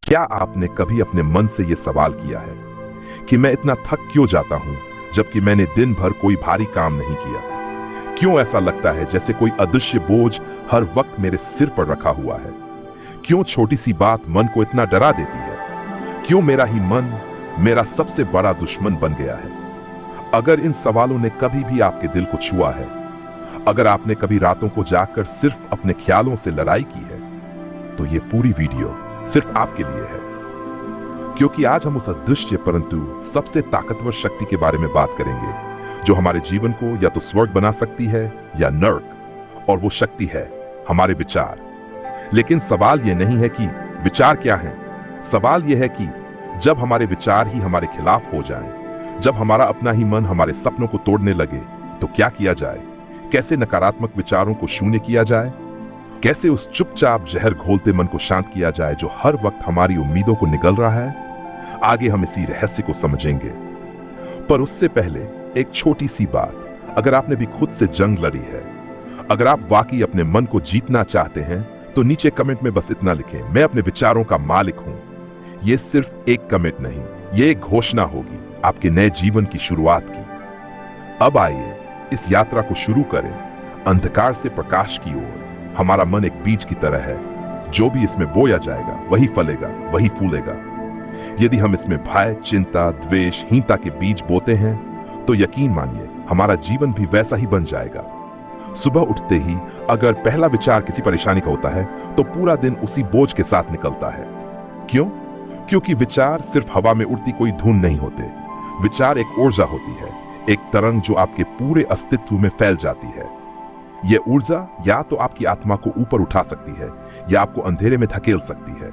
क्या आपने कभी अपने मन से यह सवाल किया है कि मैं इतना थक क्यों जाता हूं जबकि मैंने दिन भर कोई भारी काम नहीं किया? क्यों ऐसा लगता है जैसे कोई अदृश्य बोझ हर वक्त मेरे सिर पर रखा हुआ है? क्यों छोटी सी बात मन को इतना डरा देती है? क्यों मेरा ही मन मेरा सबसे बड़ा दुश्मन बन गया है? अगर इन सवालों ने कभी भी आपके दिल को छुआ है, अगर आपने कभी रातों को जागकर सिर्फ अपने ख्यालों से लड़ाई की है, तो ये पूरी वीडियो सिर्फ आपके लिए है। क्योंकि आज हम उस अदृश्य परंतु सबसे ताकतवर शक्ति के बारे में बात करेंगे जो हमारे जीवन को या तो स्वर्ग बना सकती है या नर्क, और वो शक्ति है हमारे विचार। लेकिन सवाल यह नहीं है कि विचार क्या है, सवाल यह है कि जब हमारे विचार ही हमारे खिलाफ हो जाएं, जब हमारा अपना ही मन हमारे सपनों को तोड़ने लगे, तो क्या किया जाए? कैसे नकारात्मक विचारों को शून्य किया जाए? कैसे उस चुपचाप जहर घोलते मन को शांत किया जाए जो हर वक्त हमारी उम्मीदों को निगल रहा है? आगे हम इसी रहस्य को समझेंगे। पर उससे पहले एक छोटी सी बात, अगर आपने भी खुद से जंग लड़ी है, अगर आप वाकई अपने मन को जीतना चाहते हैं, तो नीचे कमेंट में बस इतना लिखें, मैं अपने विचारों का मालिक हूं। यह सिर्फ एक कमेंट नहीं, यह एक घोषणा होगी आपके नए जीवन की शुरुआत की। अब आइए इस यात्रा को शुरू करें, अंधकार से प्रकाश की ओर। हमारा मन एक बीज की तरह है, जो भी इसमें बोया जाएगा वही फलेगा, वही फूलेगा। यदि हम इसमें भय, चिंता, द्वेष, हीनता के बीज बोते हैं, तो यकीन मानिए हमारा जीवन भी वैसा ही बन जाएगा। सुबह उठते ही अगर पहला विचार किसी परेशानी का होता है, तो पूरा दिन उसी बोझ के साथ निकलता है। क्यों? क्योंकि विचार सिर्फ हवा में उड़ती कोई धुन नहीं होते। विचार एक ऊर्जा होती है, एक तरंग जो आपके पूरे अस्तित्व में फैल जाती है। यह ऊर्जा या तो आपकी आत्मा को ऊपर उठा सकती है या आपको अंधेरे में धकेल सकती है।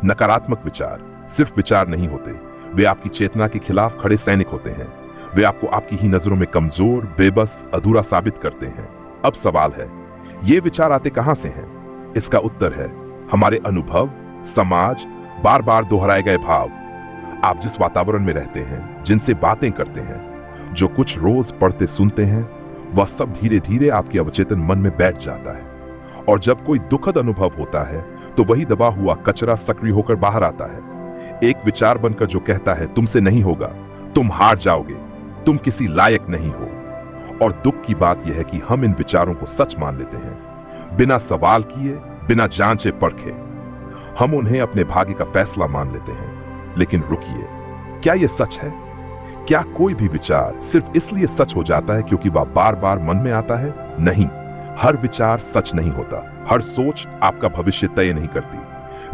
नकारात्मक विचार सिर्फ विचार नहीं होते, वे आपकी चेतना के खिलाफ खड़े सैनिक होते हैं। वे आपको आपकी ही नजरों में कमजोर, बेबस, अधूरा साबित करते हैं। अब सवाल है, ये विचार आते कहां से हैं? इसका उत्तर है हमारे अनुभव, समाज, बार बार दोहराए गए भाव। आप जिस वातावरण में रहते हैं, जिनसे बातें करते हैं, जो कुछ रोज पढ़ते सुनते हैं, वह सब धीरे धीरे आपके अवचेतन मन में बैठ जाता है। और जब कोई दुखद अनुभव होता है, तो वही दबा हुआ कचरा सक्रिय होकर बाहर आता है। एक विचार बनकर जो कहता है तुमसे नहीं होगा, तुम हार जाओगे, तुम किसी लायक नहीं हो। और दुख की बात यह है कि हम इन विचारों को सच मान लेते हैं, बिना सवाल किए, बिना जांचे परखे। हम उन्हें अपने भाग्य का फैसला मान लेते हैं। लेकिन रुकिए, क्या यह सच है? क्या कोई भी विचार सिर्फ इसलिए सच हो जाता है क्योंकि वह बार बार मन में आता है? नहीं, हर विचार सच नहीं होता, हर सोच आपका भविष्य तय नहीं करती,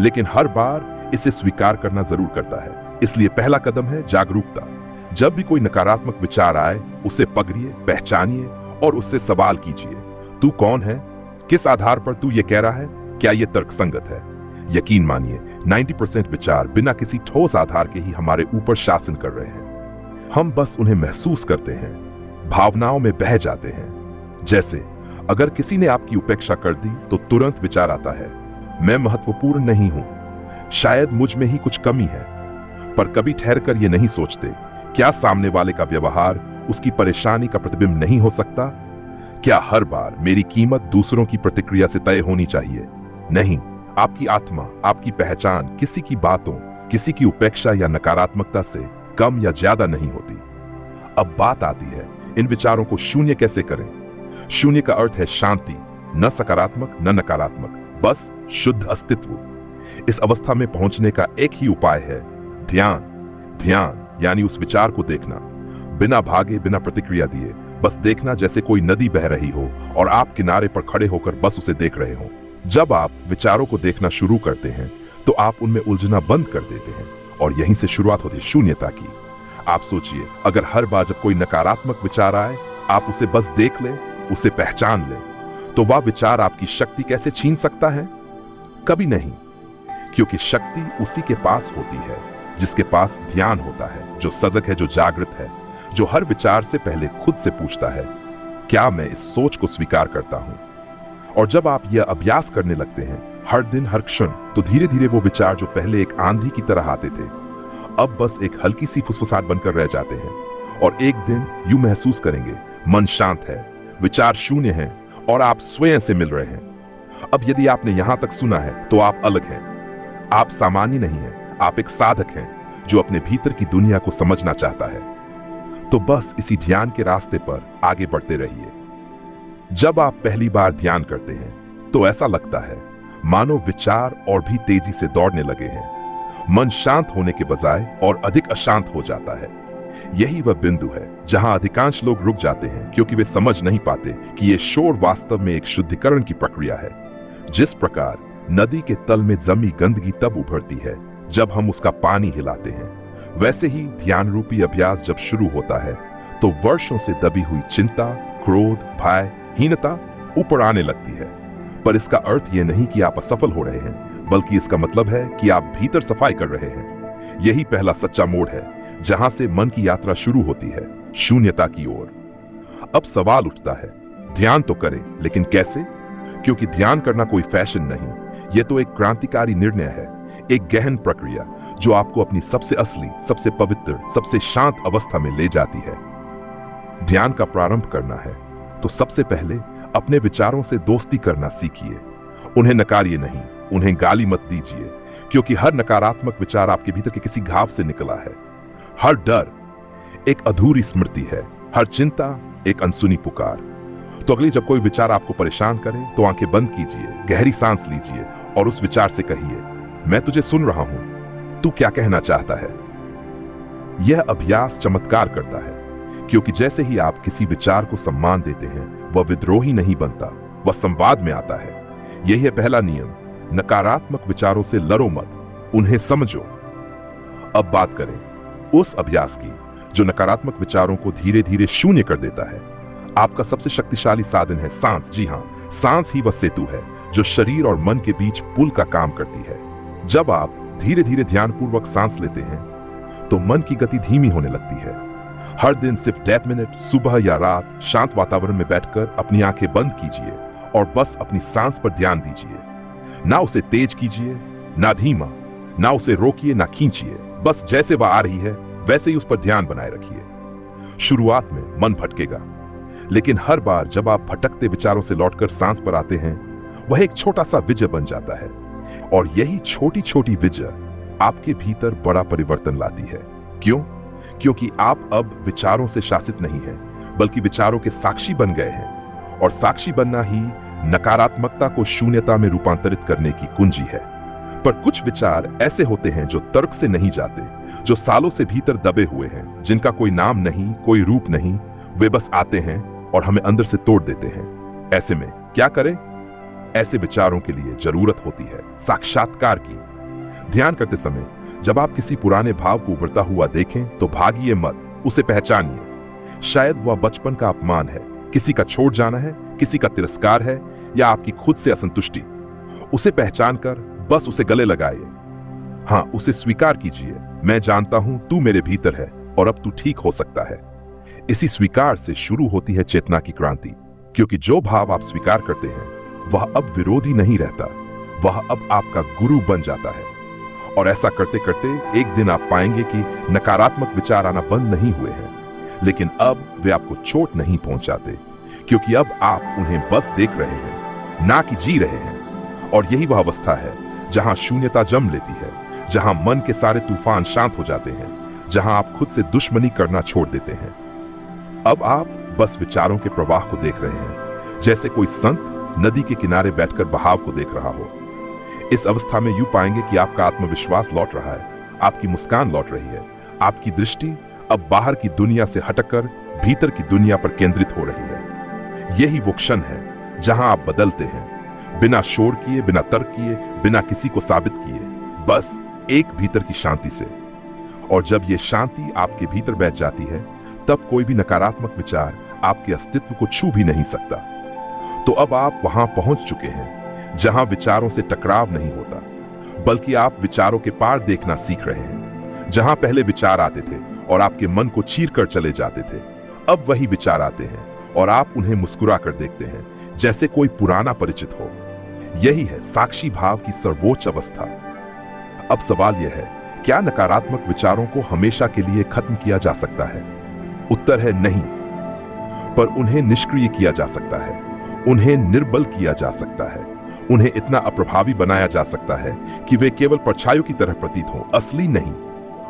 लेकिन हर बार इसे स्वीकार करना जरूर करता है। इसलिए पहला कदम है जागरूकता। जब भी कोई नकारात्मक विचार आए, उसे पकड़िए, पहचानिए और उससे सवाल कीजिए, तू कौन है? किस आधार पर तू ये कह रहा है? क्या यह तर्कसंगत है? यकीन मानिए 90% विचार बिना किसी ठोस आधार के ही हमारे ऊपर शासन कर रहे हैं। हम बस उन्हें महसूस करते हैं, भावनाओं में बह जाते हैं। जैसे अगर किसी ने आपकी उपेक्षा कर दी, तो तुरंत विचार आता है, मैं महत्वपूर्ण नहीं हूं, शायद मुझ में ही कुछ कमी है। पर कभी ठहरकर यह नहीं सोचते, क्या सामने वाले का व्यवहार उसकी परेशानी का प्रतिबिंब नहीं हो सकता? क्या हर बार मेरी कीमत दूसरों की प्रतिक्रिया से तय होनी चाहिए? नहीं, आपकी आत्मा, आपकी पहचान किसी की बातों, किसी की उपेक्षा या नकारात्मकता से कम या ज्यादा नहीं होती। अब बात आती है, इन विचारों को शून्य कैसे करें? शून्य का अर्थ है शांति, न सकारात्मक न नकारात्मक, बस शुद्ध अस्तित्व। इस अवस्था में पहुंचने का एक ही उपाय है ध्यान। ध्यान यानी उस विचार को देखना, बिना भागे, बिना प्रतिक्रिया दिए, बस देखना जैसे कोई नदी बह रही हो और आप किनारे पर खड़े होकर बस उसे देख रहे हो। जब आप विचारों को देखना शुरू करते हैं, तो आप उनमें उलझना बंद कर देते हैं और यहीं से शुरुआत होती है शून्यता की। आप सोचिए, अगर हर बार जब कोई नकारात्मक विचार आए, आप उसे बस देख लें, उसे पहचान लें, तो वह विचार आपकी शक्ति कैसे छीन सकता है? कभी नहीं, क्योंकि शक्ति उसी के पास होती है जिसके पास ध्यान होता है, जो सजग है, जो जागृत है, जो हर विचार से पहले खुद से पूछता है, क्या मैं इस सोच को स्वीकार करता हूं? और जब आप यह अभ्यास करने लगते हैं, हर दिन, हर क्षण, तो धीरे धीरे वो विचार जो पहले एक आंधी की तरह आते थे, अब बस एक हल्की सी फुसफुसाहट बनकर रह जाते हैं। और एक दिन यूं महसूस करेंगे, मन शांत है, विचार शून्य है और आप स्वयं से मिल रहे हैं। अब यदि आपने यहां तक सुना है, तो आप अलग हैं। आप सामान्य नहीं हैं, आप एक साधक हैं जो अपने भीतर की दुनिया को समझना चाहता है। तो बस इसी ध्यान के रास्ते पर आगे बढ़ते रहिए। जब आप पहली बार ध्यान करते हैं तो ऐसा लगता है मानो विचार और भी तेजी से दौड़ने लगे हैं। मन शांत होने के बजाय और अधिक अशांत हो जाता है। यही वह बिंदु है जहां अधिकांश लोग रुक जाते हैं, क्योंकि वे समझ नहीं पाते कि यह शोर वास्तव में एक शुद्धिकरण की प्रक्रिया है। जिस प्रकार नदी के तल में जमी गंदगी तब उभरती है जब हम उसका पानी हिलाते हैं, वैसे ही ध्यान रूपी अभ्यास जब शुरू होता है तो वर्षों से दबी हुई चिंता, क्रोध, भय, हीनता ऊपर आने लगती है। पर इसका अर्थ यह नहीं कि आप असफल हो रहे हैं, बल्कि इसका मतलब है कि आप भीतर सफाई कर रहे हैं। यही पहला सच्चा मोड़ है जहां से मन की यात्रा शुरू होती है, शून्यता की ओर। अब सवाल उठता है, ध्यान तो करें, लेकिन कैसे? क्योंकि ध्यान करना कोई फैशन नहीं, यह तो एक क्रांतिकारी निर्णय है, एक गहन प्रक्रिया जो आपको अपनी सबसे असली, सबसे पवित्र, सबसे शांत अवस्था में ले जाती है। ध्यान का प्रारंभ करना है तो सबसे पहले अपने विचारों से दोस्ती करना सीखिए। उन्हें नकारिए नहीं, उन्हें गाली मत दीजिए, क्योंकि हर नकारात्मक विचार आपके भीतर के किसी घाव से निकला है। हर डर एक अधूरी स्मृति है, हर चिंता एक अनसुनी पुकार। तो अगली जब कोई विचार आपको परेशान करे तो आंखें बंद कीजिए, गहरी सांस लीजिए और उस विचार से कहिए, मैं तुझे सुन रहा हूं, तू क्या कहना चाहता है? यह अभ्यास चमत्कार करता है, क्योंकि जैसे ही आप किसी विचार को सम्मान देते हैं, वह विद्रोही नहीं बनता, वह संवाद में आता है। यही है पहला नियम, नकारात्मक विचारों से लड़ो मत, उन्हें समझो। अब बात करें उस अभ्यास की जो नकारात्मक विचारों को धीरे धीरे शून्य कर देता है। आपका सबसे शक्तिशाली साधन है सांस। जी हां, सांस ही वह सेतु है जो शरीर और मन के बीच पुल का काम करती है। जब आप धीरे धीरे ध्यानपूर्वक सांस लेते हैं तो मन की गति धीमी होने लगती है। हर दिन सिर्फ 10 मिनट सुबह या रात शांत वातावरण में बैठकर अपनी आंखें बंद कीजिए और बस अपनी सांस पर ध्यान दीजिए। ना उसे तेज कीजिए, ना धीमा, ना उसे रोकिए, ना खींचिए, बस जैसे वह आ रही है वैसे ही उस पर ध्यान बनाए रखिए। शुरुआत में मन भटकेगा, लेकिन हर बार जब आप भटकते विचारों से लौटकर सांस पर आते हैं, वह एक छोटा सा विजय बन जाता है। और यही छोटी छोटी विजय आपके भीतर बड़ा परिवर्तन लाती है। क्यों? क्योंकि आप अब विचारों से शासित नहीं हैं, बल्कि विचारों के साक्षी बन गए हैं। और साक्षी बनना ही नकारात्मकता को शून्यता में रूपांतरित करने की कुंजी है। पर कुछ विचार ऐसे होते हैं जो तर्क से नहीं जाते, जो सालों से भीतर दबे हुए हैं, जिनका कोई नाम नहीं, कोई रूप नहीं, वे बस आते हैं और हमें अंदर से तोड़ देते हैं। ऐसे में क्या करें? ऐसे विचारों के लिए जरूरत होती है साक्षात्कार की। ध्यान करते समय जब आप किसी पुराने भाव को उभरता हुआ देखें तो भागिए मत, उसे पहचानिए। शायद वह बचपन का अपमान है, किसी का छोड़ जाना है, किसी का तिरस्कार है, या आपकी खुद से असंतुष्टि। उसे पहचान कर बस उसे गले लगाइए। हाँ, उसे स्वीकार कीजिए, मैं जानता हूं तू मेरे भीतर है और अब तू ठीक हो सकता है। इसी स्वीकार से शुरू होती है चेतना की क्रांति, क्योंकि जो भाव आप स्वीकार करते हैं वह अब विरोधी नहीं रहता, वह अब आपका गुरु बन जाता है। और ऐसा करते करते एक दिन आप पाएंगे कि नकारात्मक विचार आना बंद नहीं हुए हैं, लेकिन अब वे आपको चोट नहीं पहुंचाते, क्योंकि अब आप उन्हें बस देख रहे हैं, ना कि जी रहे हैं। और यही वह अवस्था है जहां शून्यता जम लेती है, जहां मन के सारे तूफान शांत हो जाते हैं, जहां आप खुद से दुश्मनी करना छोड़ देते हैं। अब आप बस विचारों के प्रवाह को देख रहे हैं, जैसे कोई संत नदी के किनारे बैठकर बहाव को देख रहा हो। इस अवस्था में यूं पाएंगे कि आपका आत्मविश्वास लौट रहा है, आपकी मुस्कान लौट रही है, आपकी दृष्टि अब बाहर की दुनिया से हटकर भीतर की दुनिया पर केंद्रित हो रही है। यही वो क्षण है जहां आप बदलते हैं, बिना शोर किए, बिना तर्क किए, बिना किसी को साबित किए, बस एक भीतर की शांति से। और जब ये शांति आपके भीतर बैठ जाती है, तब कोई भी नकारात्मक विचार आपके अस्तित्व को छू भी नहीं सकता। तो अब आप वहां पहुंच चुके हैं जहां विचारों से टकराव नहीं होता, बल्कि आप विचारों के पार देखना सीख रहे हैं। जहां पहले विचार आते थे और आपके मन को चीर कर चले जाते थे, अब वही विचार आते हैं और आप उन्हें मुस्कुरा कर देखते हैं, जैसे कोई पुराना परिचित हो। यही है साक्षी भाव की सर्वोच्च अवस्था। अब सवाल यह है, क्या नकारात्मक विचारों को हमेशा के लिए खत्म किया जा सकता है? उत्तर है नहीं, पर उन्हें निष्क्रिय किया जा सकता है, उन्हें निर्बल किया जा सकता है, उन्हें इतना अप्रभावी बनाया जा सकता है कि वे केवल परछाइयों की तरह प्रतीत हों, असली नहीं।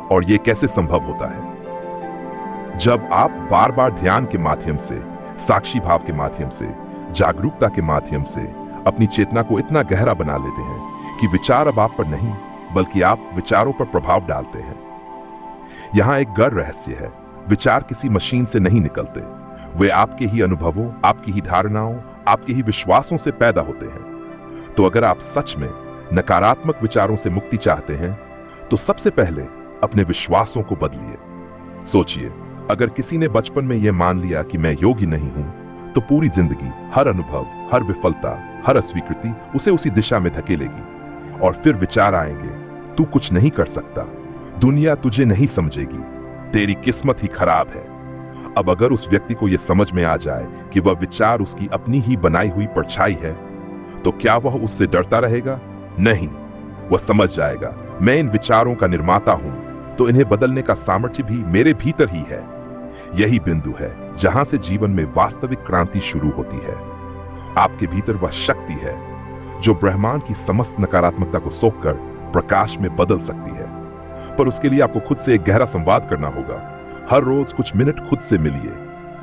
और यह कैसे संभव होता है? जब आप बार बार ध्यान के माध्यम से, साक्षी भाव के माध्यम से, जागरूकता के माध्यम से अपनी चेतना को इतना गहरा बना लेते हैं कि विचार अब आप पर नहीं बल्कि आप विचारों पर प्रभाव डालते हैं। यहां एक गहरा रहस्य है। विचार किसी मशीन से नहीं निकलते, वे आपके ही अनुभवों, आपकी ही धारणाओं, आपके ही विश्वासों से पैदा होते हैं। तो अगर आप सच में नकारात्मक विचारों से मुक्ति चाहते हैं तो सबसे पहले अपने विश्वासों को बदलिए। सोचिए, अगर किसी ने बचपन में यह मान लिया कि मैं योग्य नहीं हूं, तो पूरी जिंदगी हर अनुभव, हर विफलता, हर अस्वीकृति उसे उसी दिशा में धकेलेगी। और फिर विचार आएंगे, तू कुछ नहीं कर सकता, दुनिया तुझे नहीं समझेगी, तेरी किस्मत ही खराब है। अब अगर उस व्यक्ति को यह समझ में आ जाए कि वह विचार उसकी अपनी ही बनाई हुई परछाई है, तो क्या वह उससे डरता रहेगा? नहीं, वह समझ जाएगा, मैं इन विचारों का निर्माता हूं, तो इन्हें बदलने का सामर्थ्य भी मेरे भीतर ही है। यही बिंदु है जहां से जीवन में वास्तविक क्रांति शुरू होती है। आपके भीतर वह शक्ति है जो ब्रह्मांड की समस्त नकारात्मकता को सोखकर प्रकाश में बदल सकती है। पर उसके लिए आपको खुद से एक गहरा संवाद करना होगा। हर रोज कुछ मिनट खुद से मिलिए,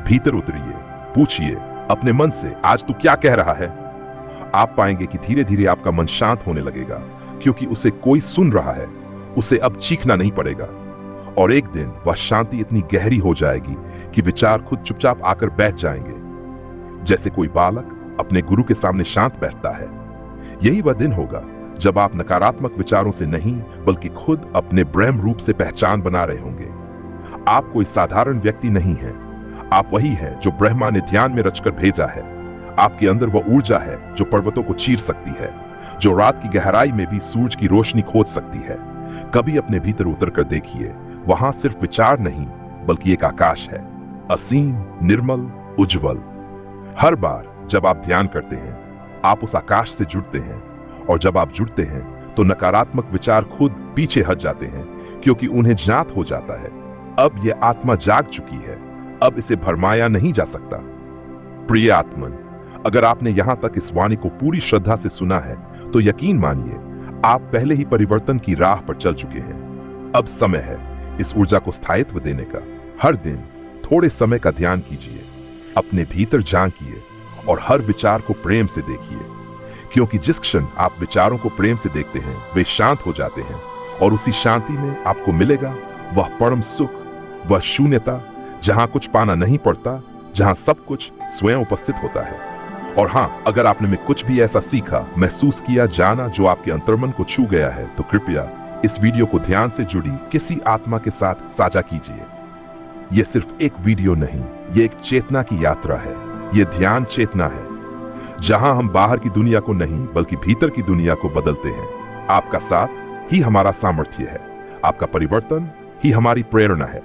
भीतर उतरिए, पूछिए अपने मन से, आज तू क्या कह रहा है? आप पाएंगे कि धीरे धीरे आपका मन शांत होने लगेगा, क्योंकि उसे कोई सुन रहा है। उसे अब चीखना नहीं पड़ेगा। और एक दिन वह शांति इतनी गहरी हो जाएगी कि विचार खुद चुपचाप आकर बैठ जाएंगे, जैसे कोई बालक अपने गुरु के सामने शांत बैठता है। यही वह दिन होगा जब आप नकारात्मक विचारों से नहीं बल्कि खुद अपने ब्रह्म रूप से पहचान बना रहे होंगे। आप कोई साधारण व्यक्ति नहीं हैं, आप वही हैं जो ब्रह्मा ने ध्यान में रचकर भेजा है। आपके अंदर वह ऊर्जा है जो पर्वतों को चीर सकती है, जो रात की गहराई में भी सूरज की रोशनी खोज सकती है। कभी अपने भीतर उतर कर देखिए, वहां सिर्फ विचार नहीं बल्कि एक आकाश है, असीम, निर्मल, उज्जवल। हर बार जब आप ध्यान करते हैं, आप उस आकाश से जुड़ते हैं, और जब आप जुड़ते हैं तो नकारात्मक विचार खुद पीछे हट जाते हैं, क्योंकि उन्हें ज्ञात हो जाता है, अब यह आत्मा जाग चुकी है, अब इसे भरमाया नहीं जा सकता। प्रिय आत्मन, अगर आपने यहां तक इस वाणी को पूरी श्रद्धा से सुना है तो यकीन मानिए आप पहले ही परिवर्तन की राह पर चल चुके हैं। अब समय है इस ऊर्जा को स्थायित्व देने का। हर दिन थोड़े समय का ध्यान कीजिए, अपने भीतर झांकिए और हर विचार को प्रेम से देखिए, क्योंकि जिस क्षण आप विचारों को प्रेम से देखते हैं वे शांत हो जाते हैं, और उसी शांति में आपको मिलेगा वह परम सुख, वह शून्यता जहां कुछ पाना नहीं पड़ता, जहां सब कुछ स्वयं उपस्थित होता है। और हां, अगर आपने में कुछ भी ऐसा सीखा, महसूस किया, जाना जो आपके अंतर्मन को छू गया है, तो कृपया इस वीडियो को ध्यान से जुड़ी किसी आत्मा के साथ साझा कीजिए। यह सिर्फ एक वीडियो नहीं, यह एक चेतना की यात्रा है। यह ध्यान चेतना है जहां हम बाहर की दुनिया को नहीं बल्कि भीतर की दुनिया को बदलते हैं। आपका साथ ही हमारा सामर्थ्य है, आपका परिवर्तन ही हमारी प्रेरणा है।